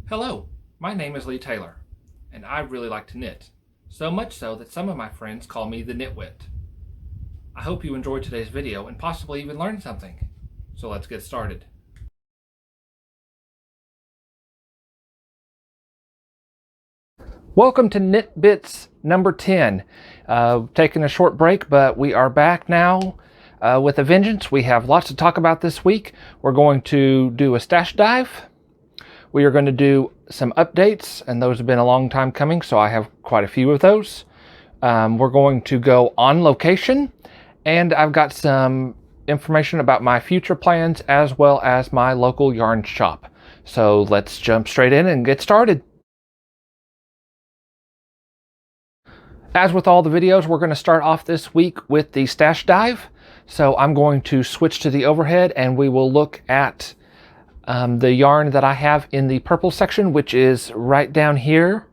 Hello, my name is Lee Taylor, and I really like to knit, so much so that some of my friends call me the Knitwit. I hope you enjoyed today's video and possibly even learned something. So let's get started. Welcome to Knit Bits number 10. Taking a short break, but we are back now with a vengeance. We have lots to talk about this week. We're going to do a stash dive. We are going to do some updates, and those have been a long time coming, so I have quite a few of those. We're going to go on location, and I've got some information about my future plans as well as my local yarn shop. So let's jump straight in and get started. As with all the videos, we're going to start off this week with the stash dive. So I'm going to switch to the overhead and we will look at the yarn that I have in the purple section, which is right down here,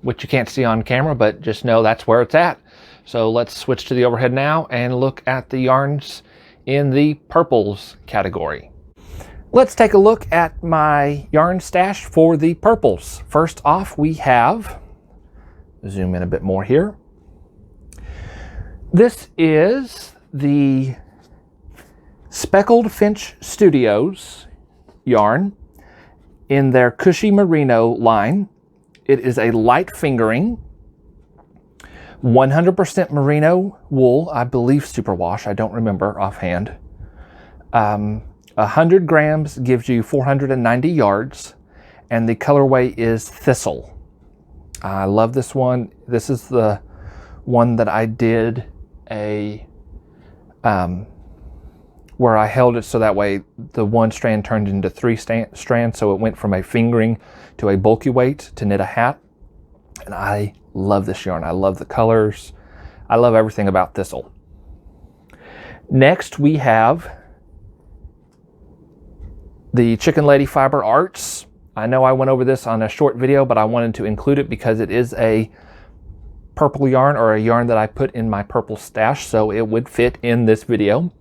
which you can't see on camera, but just know that's where it's at. So let's switch to the overhead now and look at the yarns in the purples category. Let's take a look at my yarn stash for the purples. First off, we have, zoom in a bit more here. This is the Speckled Finch Studios yarn in their Cushy Merino line. It is a light fingering, 100% merino wool, I believe superwash, I don't remember offhand. 100 grams gives you 490 yards, and the colorway is Thistle. I love this one. This is the one that I did a where I held it so that way the one strand turned into three strands, so it went from a fingering to a bulky weight to knit a hat. And I love this yarn. I love the colors. I love everything about Thistle. Next we have the Chicken Lady Fiber Arts. I know I went over this on a short video, but I wanted to include it because it is a purple yarn, or a yarn that I put in my purple stash, so it would fit in this video.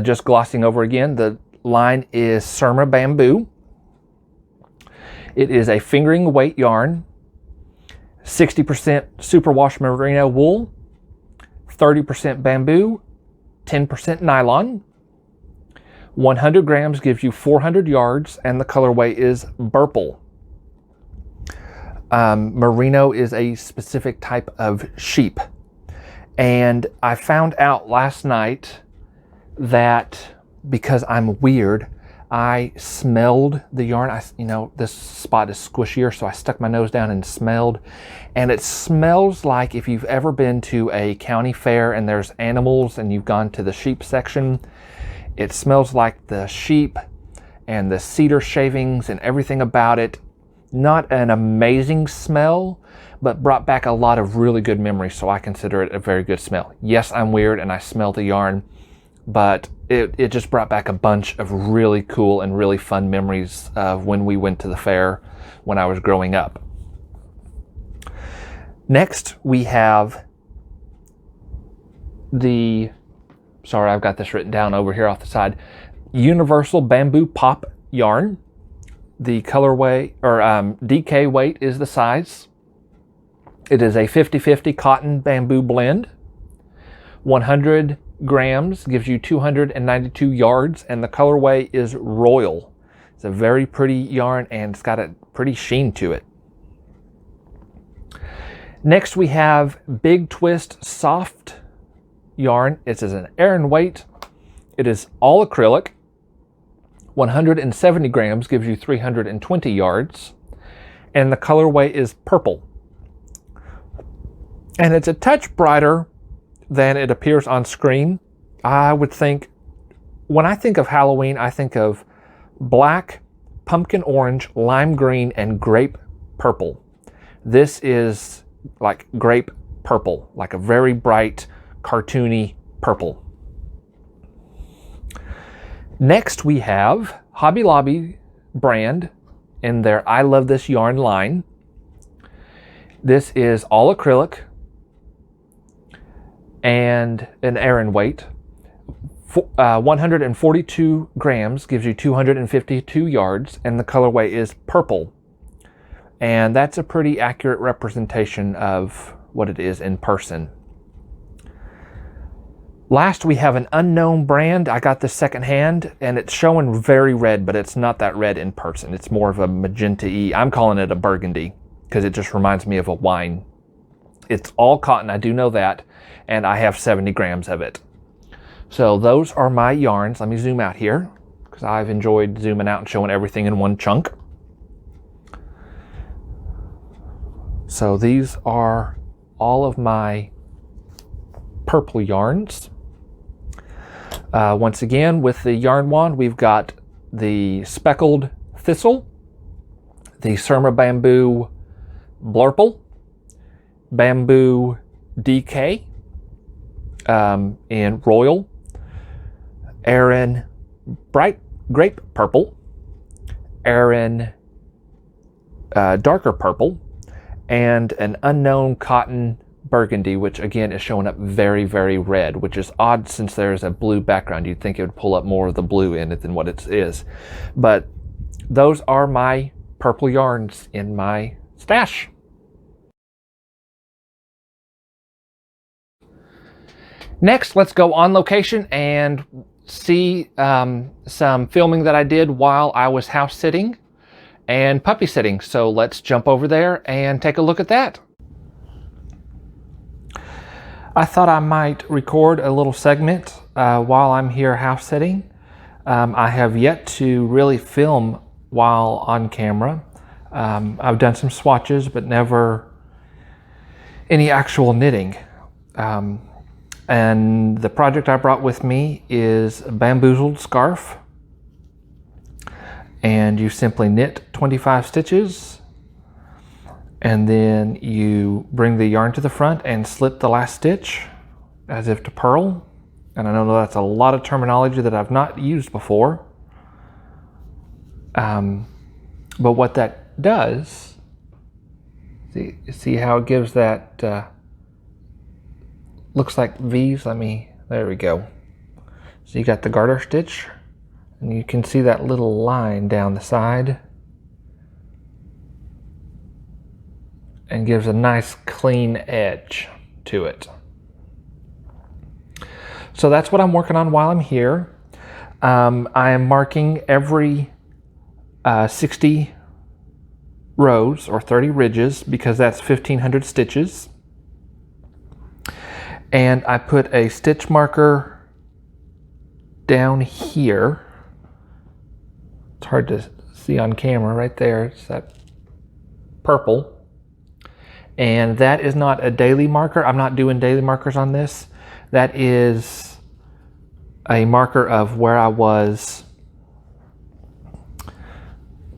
Just glossing over again, the line is Surma Bamboo. It is a fingering weight yarn, 60% superwash merino wool, 30% bamboo, 10% nylon. 100 grams gives you 400 yards, and the colorway is Burple. Merino is a specific type of sheep, and I found out last night that because I'm weird, I smelled the yarn. This spot is squishier, so I stuck my nose down and smelled, and it smells like if you've ever been to a county fair and there's animals and you've gone to the sheep section. It smells like the sheep and the cedar shavings and everything about it. Not an amazing smell, but brought back a lot of really good memories, so I consider it a very good smell. Yes, I'm weird and I smell the yarn, but it just brought back a bunch of really cool and really fun memories of when we went to the fair when I was growing up. Next, we have the, sorry, I've got this written down over here off the side, Universal Bamboo Pop yarn. The colorway, or DK weight, is the size. It is a 50-50 cotton bamboo blend. 100 grams gives you 292 yards, and the colorway is Royal. It's a very pretty yarn, and it's got a pretty sheen to it. Next we have Big Twist Soft yarn. It is an Aran weight. It is all acrylic. 170 grams gives you 320 yards, and the colorway is Purple. And it's a touch brighter than it appears on screen. I would think, when I think of Halloween, I think of black, pumpkin orange, lime green, and grape purple. This is like grape purple, like a very bright, cartoony purple. Next we have Hobby Lobby brand in their I Love This Yarn line. This is all acrylic and an Aran weight. 142 grams gives you 252 yards, and the colorway is purple. And that's a pretty accurate representation of what it is in person. Last, we have an unknown brand. I got this secondhand, and it's showing very red, but it's not that red in person. It's more of a magenta-y. I'm calling it a burgundy because it just reminds me of a wine. It's all cotton, I do know that, and I have 70 grams of it. So those are my yarns. Let me zoom out here because I've enjoyed zooming out and showing everything in one chunk. So these are all of my purple yarns. Once again, with the yarn wand, we've got the speckled thistle, the Surma bamboo blurple, bamboo DK in royal, Aran bright grape purple, Aran darker purple, and an unknown cotton burgundy, which again is showing up very, very red, which is odd since there's a blue background. You'd think it would pull up more of the blue in it than what it is. But those are my purple yarns in my stash. Next, let's go on location and see some filming that I did while I was house sitting and puppy sitting. So let's jump over there and take a look at that. I thought I might record a little segment while I'm here house sitting. I have yet to really film while on camera. I've done some swatches, but never any actual knitting. And the project I brought with me is a Bamboozled Scarf. And you simply knit 25 stitches, and then you bring the yarn to the front and slip the last stitch as if to purl. And I know that's a lot of terminology that I've not used before. But what that does, see how it gives that, looks like V's. There we go. So you got the garter stitch, and you can see that little line down the side, and gives a nice clean edge to it. So that's what I'm working on while I'm here. I am marking every 60 rows or 30 ridges because that's 1,500 stitches. And I put a stitch marker down here. It's hard to see on camera right there. It's that purple. And that is not a daily marker. I'm not doing daily markers on this. That is a marker of where I was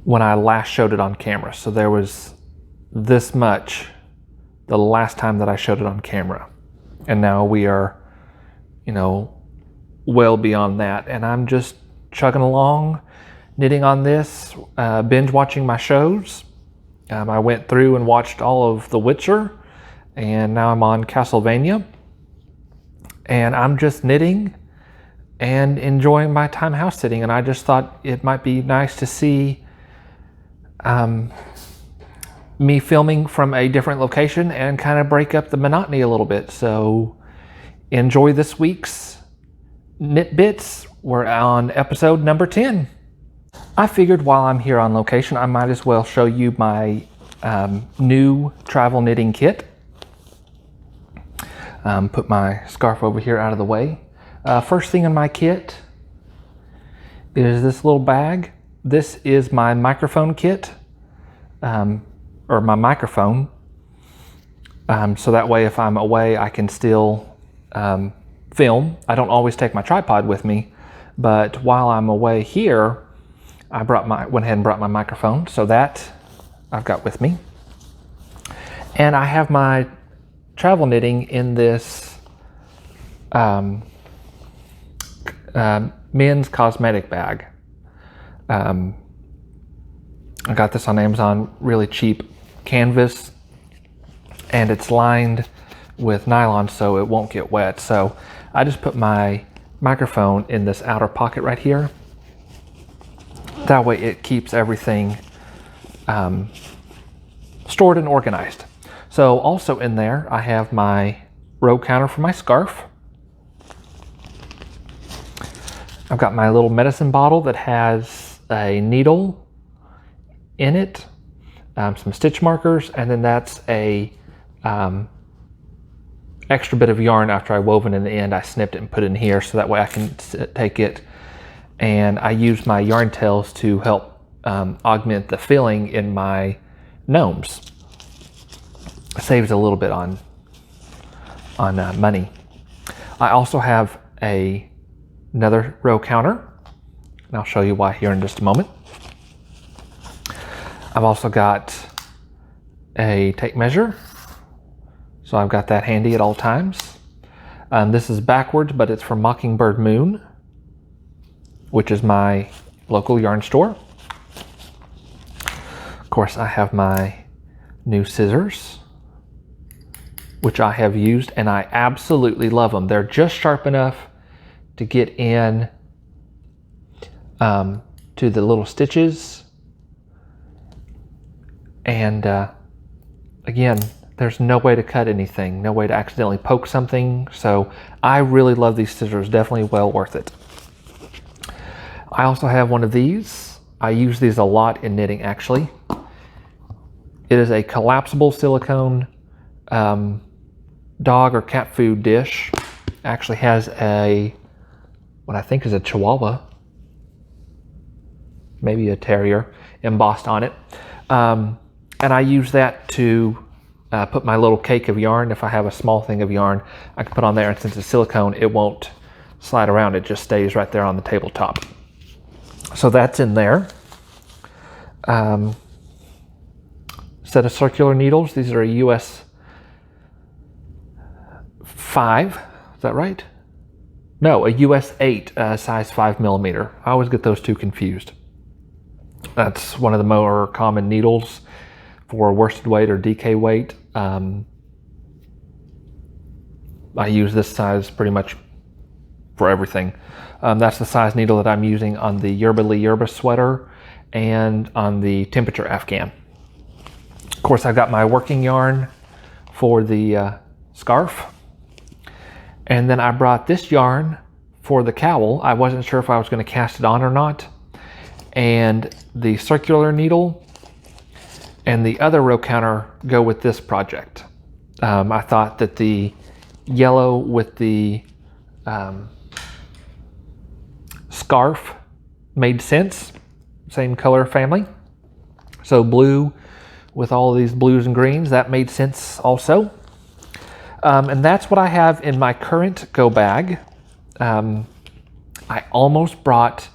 when I last showed it on camera. So there was this much the last time that I showed it on camera. And now we are, well beyond that. And I'm just chugging along, knitting on this, binge watching my shows. I went through and watched all of The Witcher, and now I'm on Castlevania. And I'm just knitting and enjoying my time house sitting. And I just thought it might be nice to see me filming from a different location and kind of break up the monotony a little bit. So enjoy this week's Knit Bits. We're on episode number 10. I figured while I'm here on location, I might as well show you my new travel knitting kit. Put my scarf over here out of the way. First thing in my kit is this little bag. This is my microphone kit, or my microphone. So that way if I'm away, I can still film. I don't always take my tripod with me, but while I'm away here, I went ahead and brought my microphone, so that I've got with me. And I have my travel knitting in this men's cosmetic bag. I got this on Amazon, really cheap canvas, and it's lined with nylon so it won't get wet. So I just put my microphone in this outer pocket right here. That way it keeps everything stored and organized. So also in there, I have my row counter for my scarf. I've got my little medicine bottle that has a needle in it, some stitch markers, and then that's a extra bit of yarn after I wove it in the end. I snipped it and put it in here so that way I can take it, and I use my yarn tails to help augment the filling in my gnomes. It saves a little bit on money. I also have another row counter, and I'll show you why here in just a moment. I've also got a tape measure, so I've got that handy at all times. This is backwards, but it's from Mockingbird Moon, which is my local yarn store. Of course, I have my new scissors, which I have used, and I absolutely love them. They're just sharp enough to get in to the little stitches. And again, there's no way to cut anything, no way to accidentally poke something. So I really love these scissors, definitely well worth it. I also have one of these. I use these a lot in knitting, actually. It is a collapsible silicone dog or cat food dish. Actually has what I think is a Chihuahua, maybe a terrier, embossed on it. And I use that to put my little cake of yarn. If I have a small thing of yarn, I can put on there, and since it's silicone, it won't slide around. It just stays right there on the tabletop. So that's in there. Set of circular needles. These are a US 5. Is that right? No, a US 8, size 5mm. I always get those two confused. That's one of the more common needles for worsted weight or DK weight. I use this size pretty much for everything. That's the size needle that I'm using on the Yerba Lee Yerba sweater and on the temperature Afghan. Of course, I've got my working yarn for the scarf. And then I brought this yarn for the cowl. I wasn't sure if I was going to cast it on or not. And the circular needle and the other row counter go with this project. I thought that the yellow with the scarf made sense, same color family. So blue with all of these blues and greens, that made sense also. And that's what I have in my current go bag. I almost brought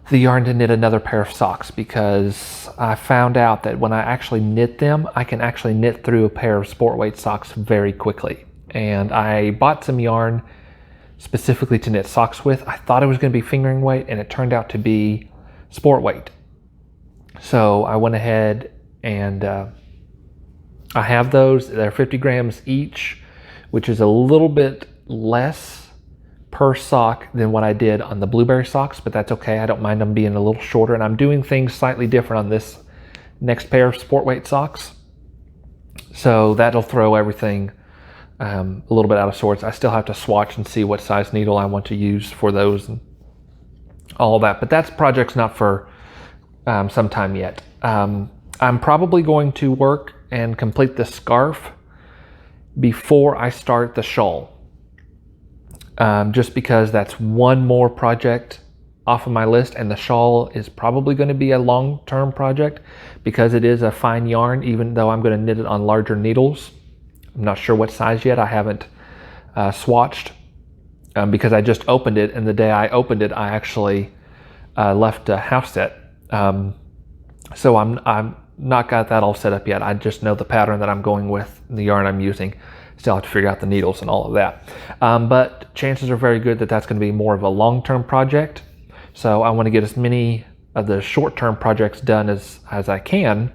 the yarn to knit another pair of socks because I found out that when I actually knit them, I can actually knit through a pair of sport weight socks very quickly. And I bought some yarn specifically to knit socks with. I thought it was going to be fingering weight, and it turned out to be sport weight. So I went ahead and I have those. They're 50 grams each, which is a little bit less per sock than what I did on the blueberry socks, but that's okay. I don't mind them being a little shorter, and I'm doing things slightly different on this next pair of sport weight socks. So that'll throw everything a little bit out of sorts. I still have to swatch and see what size needle I want to use for those and all that, but that project's not for some time yet. I'm probably going to work and complete the scarf before I start the shawl. Just because that's one more project off of my list, and the shawl is probably going to be a long-term project because it is a fine yarn, even though I'm going to knit it on larger needles. I'm not sure what size yet. I haven't swatched because I just opened it, and the day I opened it, I actually left a house set. So I'm not got that all set up yet. I just know the pattern that I'm going with, the yarn I'm using. Still have to figure out the needles and all of that. But chances are very good that that's going to be more of a long-term project. So I want to get as many of the short-term projects done as I can.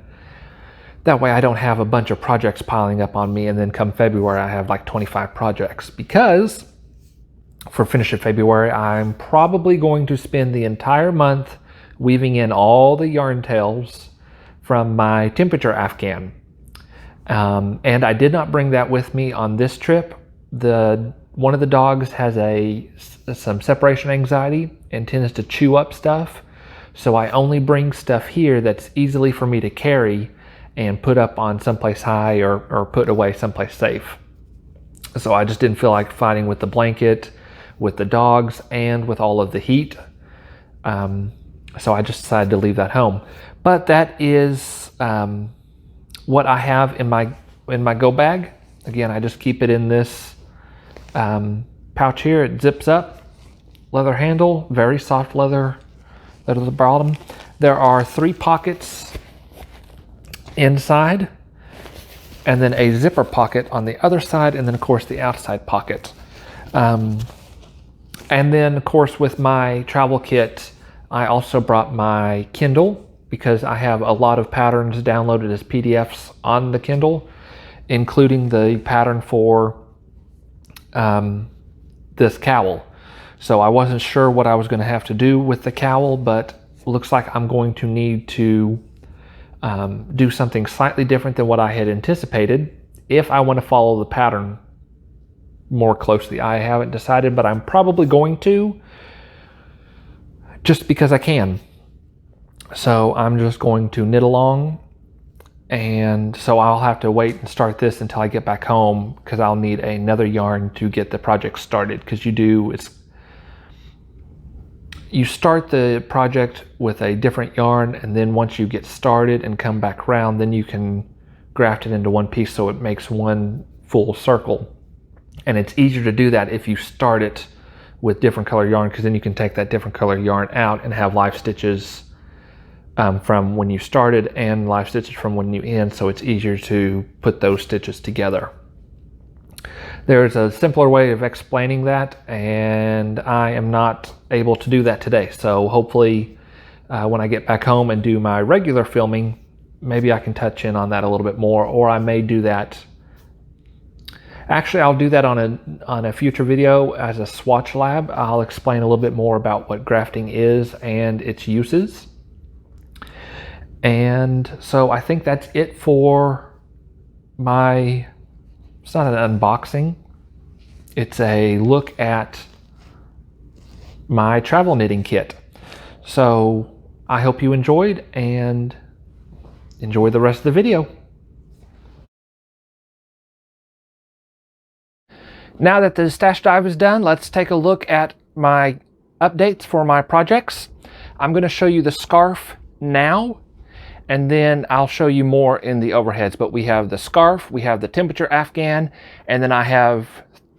That way I don't have a bunch of projects piling up on me, and then come February I have like 25 projects. Because for Finish It February, I'm probably going to spend the entire month weaving in all the yarn tails from my temperature Afghan. And I did not bring that with me on this trip. One of the dogs has some separation anxiety and tends to chew up stuff. So I only bring stuff here that's easily for me to carry and put up on someplace high or put away someplace safe. So I just didn't feel like fighting with the blanket, with the dogs, and with all of the heat. So I just decided to leave that home. But that is what I have in my go bag. Again, I just keep it in this pouch here. It zips up, leather handle, very soft leather at the bottom. There are 3 pockets inside, and then a zipper pocket on the other side, and then of course the outside pocket. And then of course with my travel kit, I also brought my Kindle because I have a lot of patterns downloaded as PDFs on the Kindle, including the pattern for this cowl. So I wasn't sure what I was going to have to do with the cowl, but looks like I'm going to need to do something slightly different than what I had anticipated if I want to follow the pattern more closely. I haven't decided, but I'm probably going to, just because I can. So I'm just going to knit along, and so I'll have to wait and start this until I get back home, because I'll need another yarn to get the project started. Because you start the project with a different yarn, and then once you get started and come back around, then you can graft it into one piece so it makes one full circle. And it's easier to do that if you start it with different color yarn, because then you can take that different color yarn out and have live stitches from when you started and live stitches from when you end, so it's easier to put those stitches together. There's a simpler way of explaining that, and I am not able to do that today. So hopefully when I get back home and do my regular filming, maybe I can touch in on that a little bit more, or I may do that. Actually, I'll do that on a future video as a swatch lab. I'll explain a little bit more about what grafting is and its uses. And so I think that's it for my, it's not an unboxing, it's a look at my travel knitting kit. So I hope you enjoyed, and enjoy the rest of the video. Now that the stash dive is done, let's take a look at my updates for my projects. I'm going to show you the scarf now, and then I'll show you more in the overheads. But we have the scarf, we have the temperature Afghan, and then I have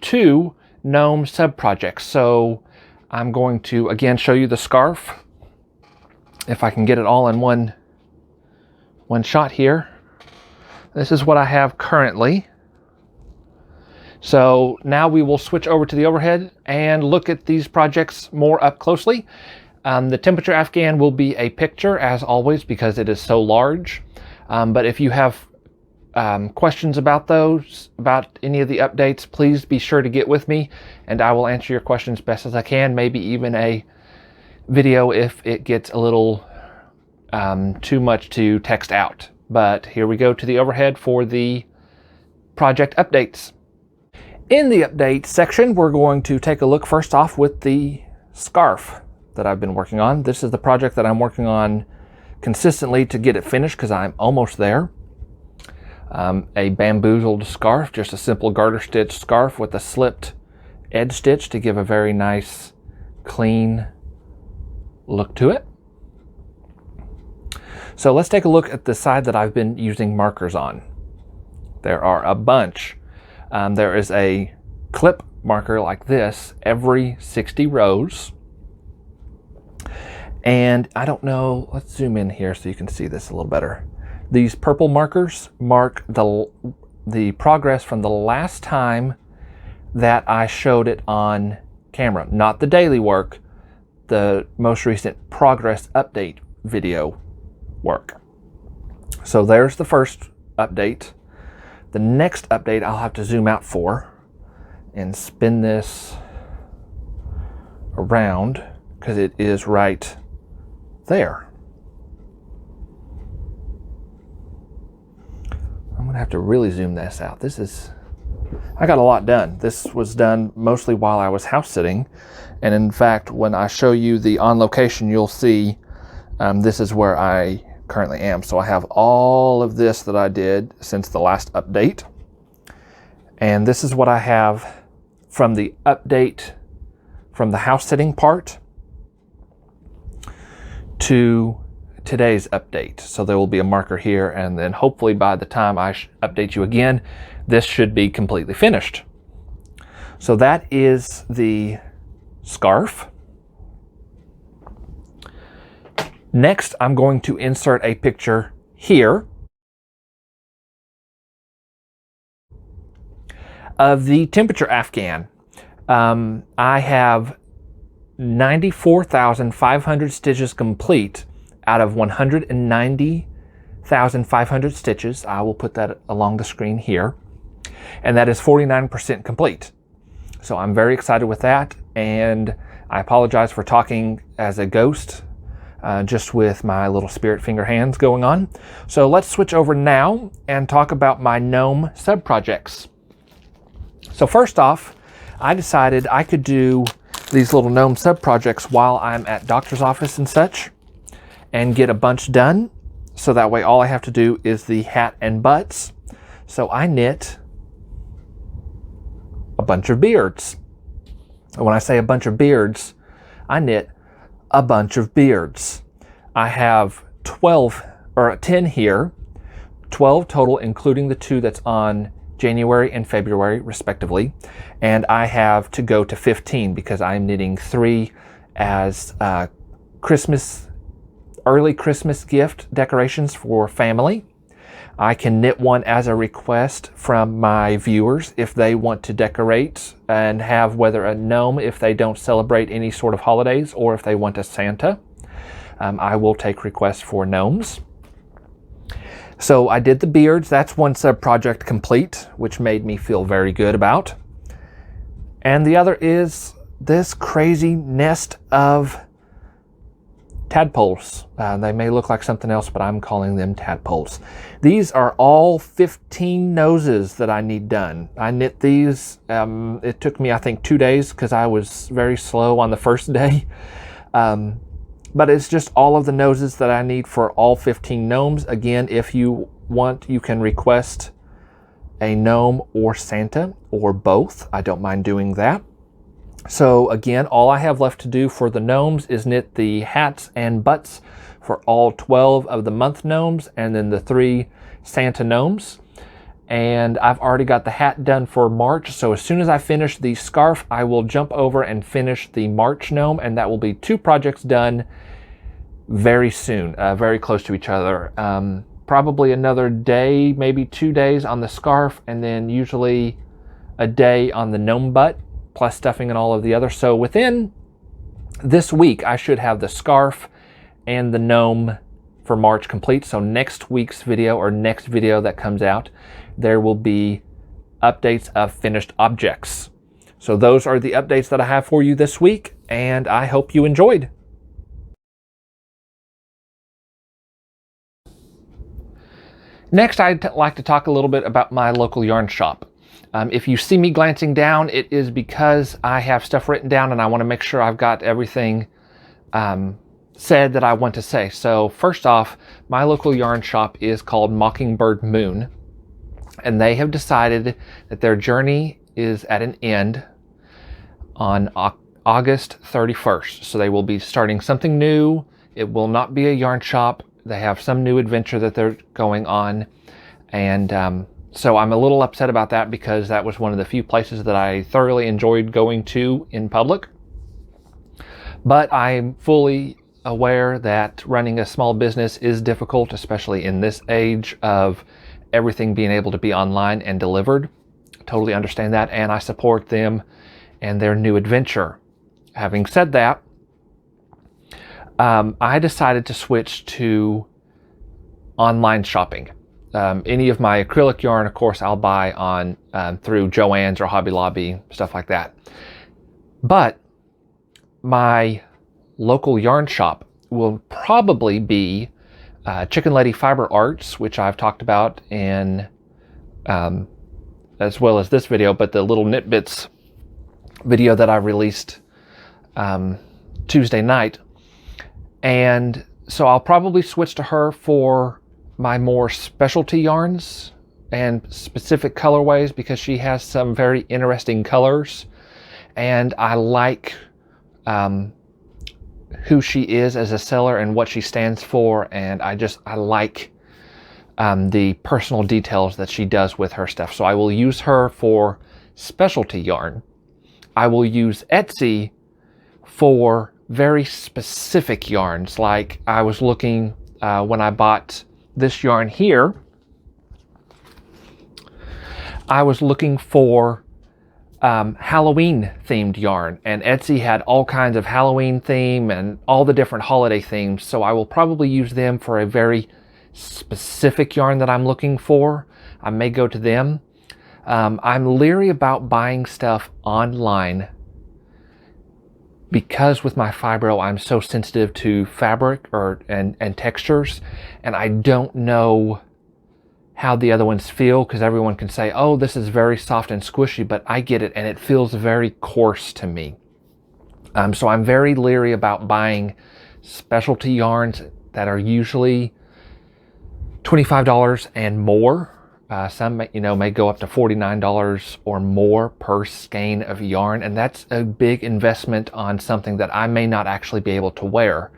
2 Gnome Sub-Projects. So I'm going to again show you the scarf, if I can get it all in one shot here. This is what I have currently. So now we will switch over to the overhead and look at these projects more up closely. The temperature Afghan will be a picture as always because it is so large. But if you have questions about those, about any of the updates, please be sure to get with me and I will answer your questions best as I can. Maybe even a video if it gets a little too much to text out. But here we go to the overhead for the project updates. In the update section, we're going to take a look first off with the scarf that I've been working on. This is the project that I'm working on consistently to get it finished because I'm almost there. A bamboozled scarf, just a simple garter stitch scarf with a slipped edge stitch to give a very nice, clean look to it. So let's take a look at the side that I've been using markers on. There are a bunch. There is a clip marker like this every 60 rows. And I don't know, let's zoom in here so you can see this a little better. These purple markers mark the progress from the last time that I showed it on camera. Not the daily work, the most recent progress update video work. So there's the first update. The next update I'll have to zoom out for and spin this around because it is right there. I'm gonna have to really zoom this out. I got a lot done. This was done mostly while I was house sitting. And in fact, when I show you the on location, you'll see this is where I currently am. So I have all of this that I did since the last update. And this is what I have from the update from the house sitting part to today's update. So there will be a marker here, and then hopefully by the time I update you again, this should be completely finished. So that is the scarf. Next, I'm going to insert a picture here of the temperature Afghan. I have 94,500 stitches complete out of 190,500 stitches. I will put that along the screen here. And that is 49% complete. So I'm very excited with that. And I apologize for talking as a ghost, just with my little spirit finger hands going on. So let's switch over now and talk about my Gnome Sub-Projects. So first off, I decided I could do these little Gnome Sub-Projects while I'm at doctor's office and such, and get a bunch done. So that way all I have to do is the hat and butts. So I knit a bunch of beards. And when I say a bunch of beards, I knit a bunch of beards. I have 10 here, 12 total, including the 2 that's on January and February respectively. And I have to go to 15 because I'm knitting 3 as early Christmas gift decorations for family. I can knit one as a request from my viewers if they want to decorate and have whether a gnome if they don't celebrate any sort of holidays, or if they want a Santa. I will take requests for gnomes. So I did the beards. That's one sub-project complete, which made me feel very good about. And the other is this crazy nest of tadpoles. They may look like something else, but I'm calling them tadpoles. These are all 15 noses that I need done. I knit these. It took me, I think, 2 days because I was very slow on the first day. But it's just all of the noses that I need for all 15 gnomes. Again, if you want, you can request a gnome or Santa or both. I don't mind doing that. So again, all I have left to do for the gnomes is knit the hats and butts for all 12 of the month gnomes, and then the 3 Santa gnomes. And I've already got the hat done for March. So as soon as I finish the scarf, I will jump over and finish the March gnome, and that will be 2 projects done very soon, very close to each other. Probably another day, maybe 2 days on the scarf, and then usually a day on the gnome butt, plus stuffing and all of the others. So within this week, I should have the scarf and the gnome for March complete. So next week's video, or next video that comes out, there will be updates of finished objects. So those are the updates that I have for you this week, and I hope you enjoyed. Next, I'd like to talk a little bit about my local yarn shop. If you see me glancing down, it is because I have stuff written down and I want to make sure I've got everything said that I want to say. So first off, my local yarn shop is called Mockingbird Moon, and they have decided that their journey is at an end on August 31st. So they will be starting something new. It will not be a yarn shop. They have some new adventure that they're going on, and so I'm a little upset about that because that was one of the few places that I thoroughly enjoyed going to in public. But I'm fully aware that running a small business is difficult, especially in this age of everything being able to be online and delivered. I totally understand that, and I support them and their new adventure. Having said that, I decided to switch to online shopping. Any of my acrylic yarn, of course, I'll buy on through Joann's or Hobby Lobby, stuff like that. But my local yarn shop will probably be Chicken Lady Fiber Arts, which I've talked about in as well as this video, but the little Knit Bits video that I released Tuesday night. And so I'll probably switch to her for my more specialty yarns and specific colorways, because she has some very interesting colors, and I like who she is as a seller and what she stands for, and I like the personal details that she does with her stuff. So I will use her for specialty yarn. I will use Etsy for very specific yarns. Like I was looking when I bought this yarn here, I was looking for Halloween themed yarn, and Etsy had all kinds of Halloween theme and all the different holiday themes. So I will probably use them for a very specific yarn that I'm looking for. I may go to them. I'm leery about buying stuff online because with my fibro, I'm so sensitive to fabric and textures, and I don't know how the other ones feel, because everyone can say, oh, this is very soft and squishy, but I get it and it feels very coarse to me. So I'm very leery about buying specialty yarns that are usually $25 and more. Some may go up to $49 or more per skein of yarn, and that's a big investment on something that I may not actually be able to wear.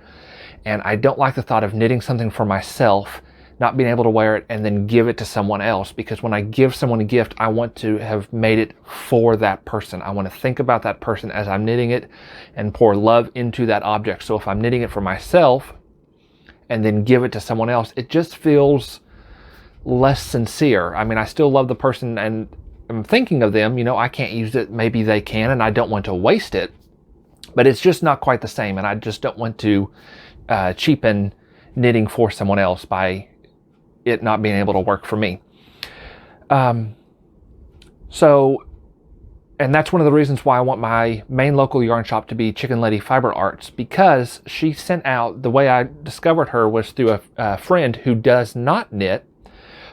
And I don't like the thought of knitting something for myself, not being able to wear it, and then give it to someone else, because when I give someone a gift, I want to have made it for that person. I want to think about that person as I'm knitting it and pour love into that object. So if I'm knitting it for myself and then give it to someone else, it just feels less sincere. I mean, I still love the person and I'm thinking of them, I can't use it, maybe they can, and I don't want to waste it, but it's just not quite the same, and I just don't want to cheapen knitting for someone else by it not being able to work for me. And that's one of the reasons why I want my main local yarn shop to be Chicken Lady Fiber Arts, because she sent out, the way I discovered her was through a friend who does not knit,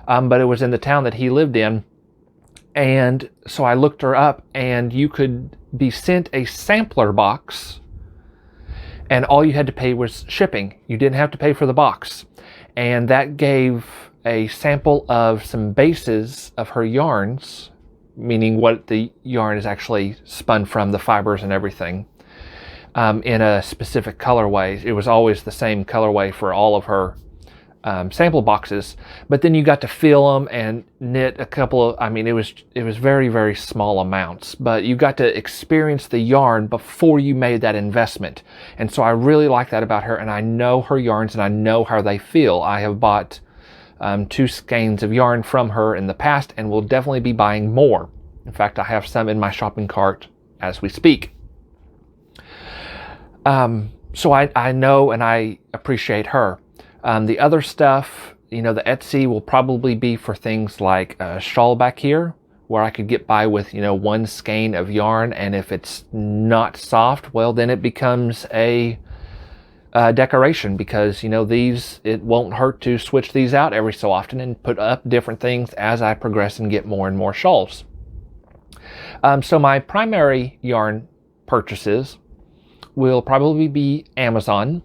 but it was in the town that he lived in. And so I looked her up, and you could be sent a sampler box, and all you had to pay was shipping. You didn't have to pay for the box. And that gave a sample of some bases of her yarns, meaning what the yarn is actually spun from, the fibers and everything, in a specific colorway. It was always the same colorway for all of her sample boxes, but then you got to feel them and knit a couple of, it was very, very small amounts, but you got to experience the yarn before you made that investment. And so I really like that about her, and I know her yarns and I know how they feel. I have bought 2 skeins of yarn from her in the past, and will definitely be buying more. In fact, I have some in my shopping cart as we speak. So I know and I appreciate her. The other stuff, the Etsy will probably be for things like a shawl back here, where I could get by with, 1 skein of yarn, and if it's not soft, well, then it becomes a decoration, because, these, it won't hurt to switch these out every so often and put up different things as I progress and get more and more shawls. So my primary yarn purchases will probably be Amazon.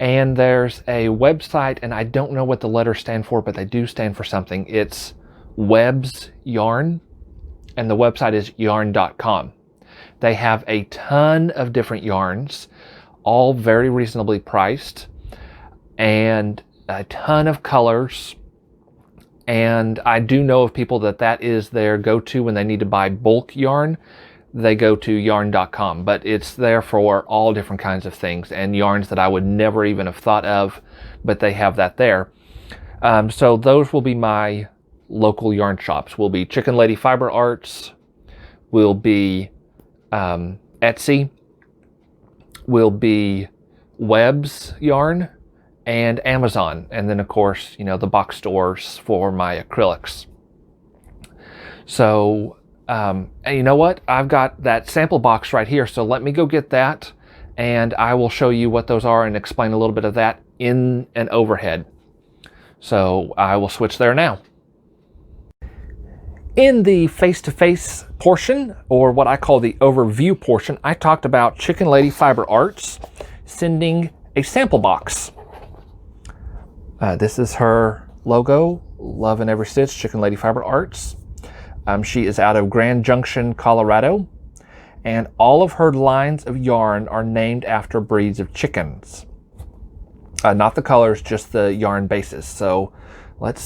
And there's a website, and I don't know what the letters stand for, but they do stand for something. It's Webs Yarn, and the website is yarn.com. They have a ton of different yarns, all very reasonably priced, and a ton of colors. And I do know of people that is their go-to when they need to buy bulk yarn. They go to yarn.com, but it's there for all different kinds of things and yarns that I would never even have thought of, but they have that there. So those will be my local yarn shops. Will be Chicken Lady Fiber Arts, will be Etsy, will be Webs Yarn, and Amazon. And then of course, the box stores for my acrylics. So, and you know what? I've got that sample box right here, so let me go get that. and I will show you what those are and explain a little bit of that in an overhead. So I will switch there now. In the face-to-face portion, or what I call the overview portion, I talked about Chicken Lady Fiber Arts sending a sample box. This is her logo, Love in Every Stitch, Chicken Lady Fiber Arts. She is out of Grand Junction, Colorado, and all of her lines of yarn are named after breeds of chickens. Not the colors, just the yarn bases. So I'm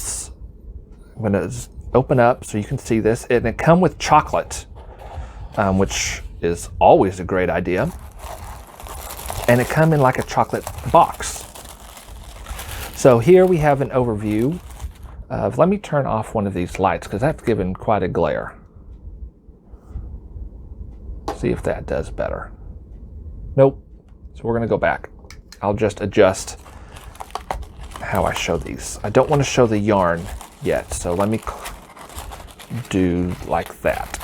gonna open up so you can see this. And it comes with chocolate, which is always a great idea. And it comes in like a chocolate box. So here we have an overview of, let me turn off one of these lights because that's given quite a glare. See if that does better. Nope. So we're gonna go back. I'll just adjust how I show these. I don't want to show the yarn yet, so let me do like that.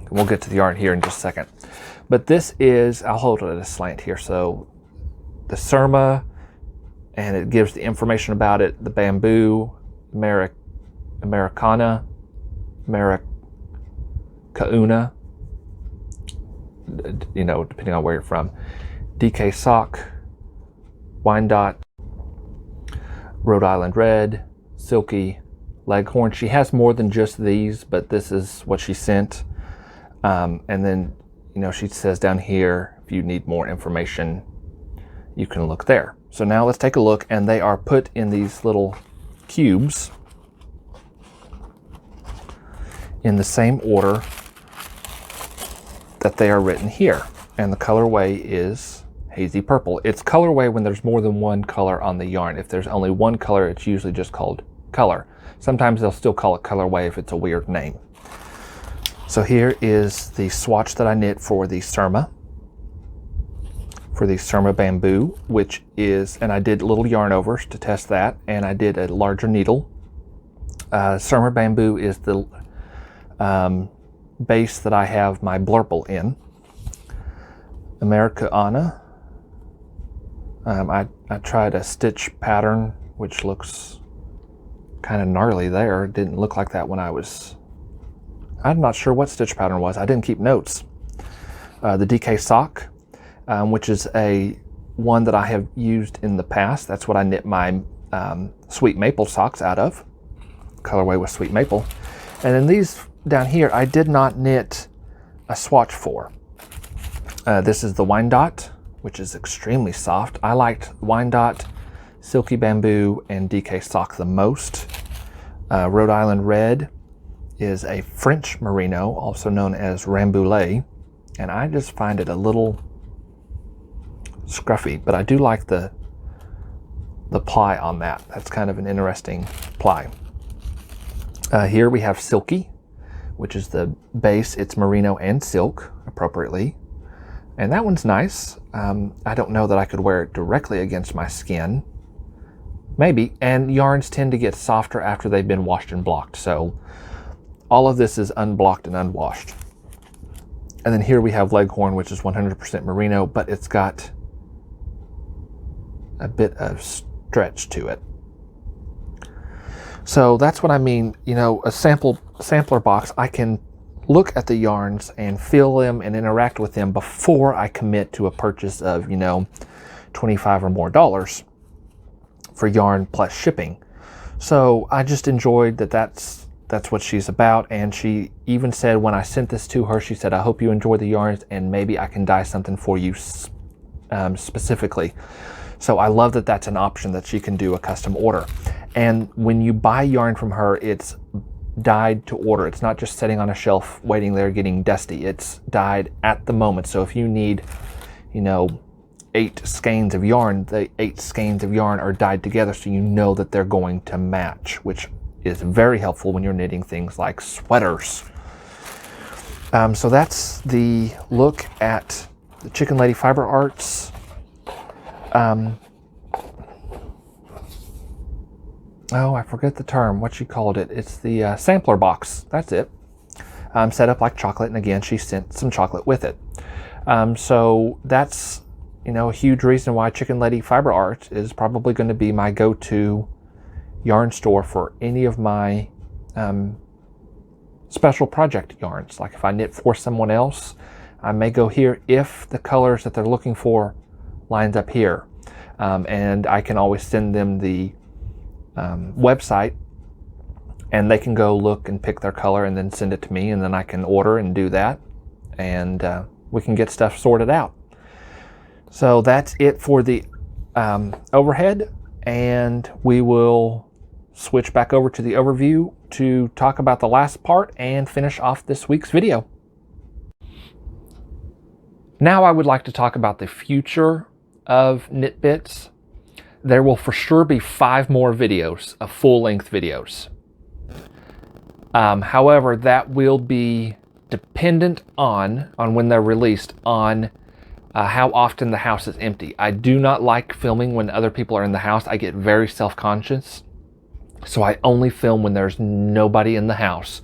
We'll get to the yarn here in just a second. But this is, I'll hold it at a slant here. So the Surma, and it gives the information about it, the bamboo, Americana, Americauna, you know, depending on where you're from. DK Sock, Wyandotte, Rhode Island Red, Silky, Leghorn. She has more than just these, but this is what she sent. And then, you know, she says down here, if you need more information, you can look there. So now let's take a look, and they are put in these little cubes in the same order that they are written here. And the colorway is hazy purple. It's colorway when there's more than one color on the yarn. If there's only one color, it's usually just called color. Sometimes they'll still call it colorway if it's a weird name. So here is the swatch that I knit for the Surma. For the Surma Bamboo, which is, and I did little yarn overs to test that, and I did a larger needle. Surma Bamboo is the base that I have my blurple in. Americana, I tried a stitch pattern, which looks kind of gnarly there. It didn't look like that when I'm not sure what stitch pattern was. I didn't keep notes. The DK Sock, which is one that I have used in the past. That's what I knit my Sweet Maple socks out of. Colorway with Sweet Maple. And then these down here, I did not knit a swatch for. This is the Wyandotte, which is extremely soft. I liked Wyandotte, Silky Bamboo, and DK Sock the most. Rhode Island Red is a French merino, also known as Rambouillet, and I just find it a little scruffy, but I do like the ply on that. That's kind of an interesting ply. Here we have Silky, which is the base. It's merino and silk appropriately, and that one's nice. I don't know that I could wear it directly against my skin. Maybe, and yarns tend to get softer after they've been washed and blocked, so all of this is unblocked and unwashed. And then here we have Leghorn, which is 100% merino, but it's got a bit of stretch to it. So that's what I mean, you know, a sampler box, I can look at the yarns and feel them and interact with them before I commit to a purchase of, you know, $25 or more for yarn plus shipping. So I just enjoyed that's what she's about. And she even said when I sent this to her, she said, I hope you enjoy the yarns and maybe I can dye something for you specifically. So I love that that's an option, that she can do a custom order. And when you buy yarn from her, it's dyed to order. It's not just sitting on a shelf waiting there getting dusty. It's dyed at the moment. So if you need, you know, 8 skeins of yarn, the 8 skeins of yarn are dyed together so you know that they're going to match, which is very helpful when you're knitting things like sweaters. So that's the look at the Chicken Lady Fiber Arts. Oh, I forget the term, what she called it. It's the sampler box. That's it. Set up like chocolate, and again, she sent some chocolate with it. So that's, a huge reason why Chicken Lady Fiber Arts is probably going to be my go-to yarn store for any of my special project yarns. Like if I knit for someone else, I may go here if the colors that they're looking for lines up here. And I can always send them the website, and they can go look and pick their color and then send it to me, and then I can order and do that, and we can get stuff sorted out. So that's it for the overhead, and we will switch back over to the overview to talk about the last part and finish off this week's video. Now I would like to talk about the future of Knit Bits. There will for sure be 5 more videos of full-length videos. However, that will be dependent on when they're released, on how often the house is empty. I do not like filming when other people are in the house. I get very self-conscious. So I only film when there's nobody in the house.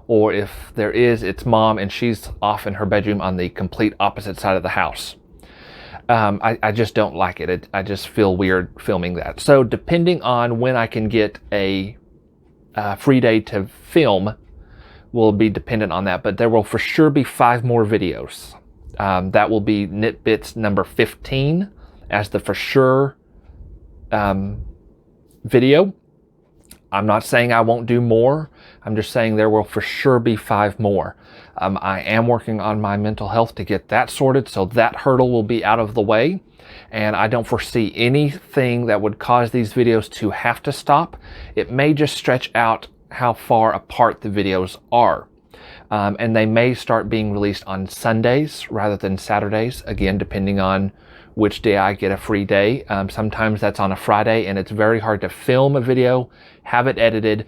Or if there is, it's mom and she's off in her bedroom on the complete opposite side of the house. I just don't like it. I just feel weird filming that. So depending on when I can get a free day to film will be dependent on that. But there will for sure be 5 more videos. That will be Knit Bits number 15 as the for sure video. I'm not saying I won't do more. I'm just saying there will for sure be 5 more. I am working on my mental health to get that sorted, so that hurdle will be out of the way. And I don't foresee anything that would cause these videos to have to stop. It may just stretch out how far apart the videos are. And they may start being released on Sundays rather than Saturdays, again, depending on which day I get a free day. Sometimes that's on a Friday, and it's very hard to film a video, have it edited,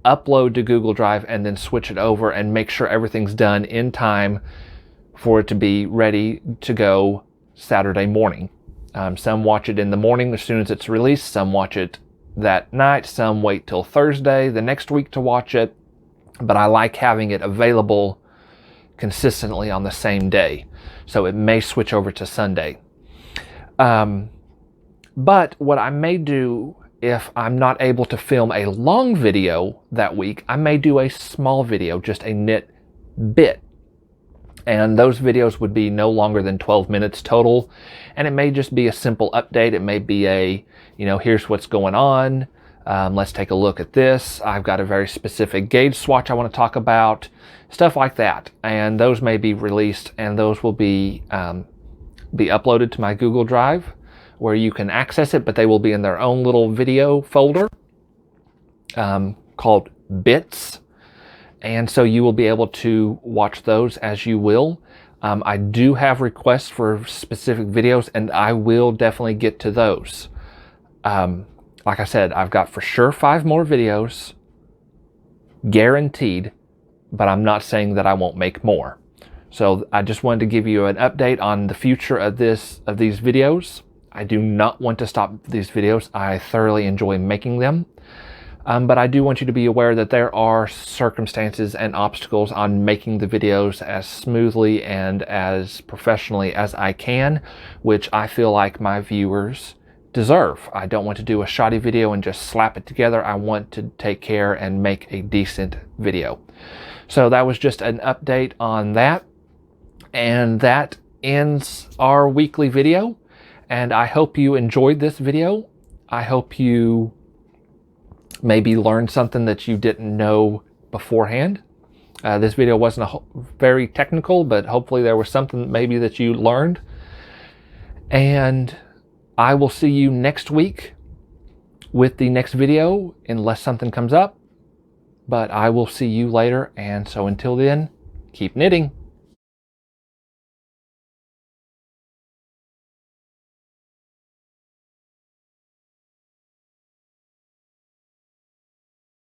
upload to Google Drive, and then switch it over and make sure everything's done in time for it to be ready to go Saturday morning. Some watch it in the morning as soon as it's released, some watch it that night, some wait till Thursday the next week to watch it, but I like having it available consistently on the same day, so it may switch over to Sunday. But what I may do, if I'm not able to film a long video that week, I may do a small video, just a knit bit. And those videos would be no longer than 12 minutes total. And it may just be a simple update. It may be a, here's what's going on. Let's take a look at this. I've got a very specific gauge swatch I want to talk about. Stuff like that. And those may be released, and those will be uploaded to my Google Drive, where you can access it, but they will be in their own little video folder called Bits. And so you will be able to watch those as you will. I do have requests for specific videos, and I will definitely get to those. Like I said, I've got for sure 5 more videos, guaranteed, but I'm not saying that I won't make more. So I just wanted to give you an update on the future of these videos. I do not want to stop these videos. I thoroughly enjoy making them. But I do want you to be aware that there are circumstances and obstacles on making the videos as smoothly and as professionally as I can, which I feel like my viewers deserve. I don't want to do a shoddy video and just slap it together. I want to take care and make a decent video. So that was just an update on that. And that ends our weekly video. And I hope you enjoyed this video. I hope you maybe learned something that you didn't know beforehand. This video wasn't very technical, but hopefully there was something maybe that you learned. And I will see you next week with the next video, unless something comes up. But I will see you later. And so until then, keep knitting.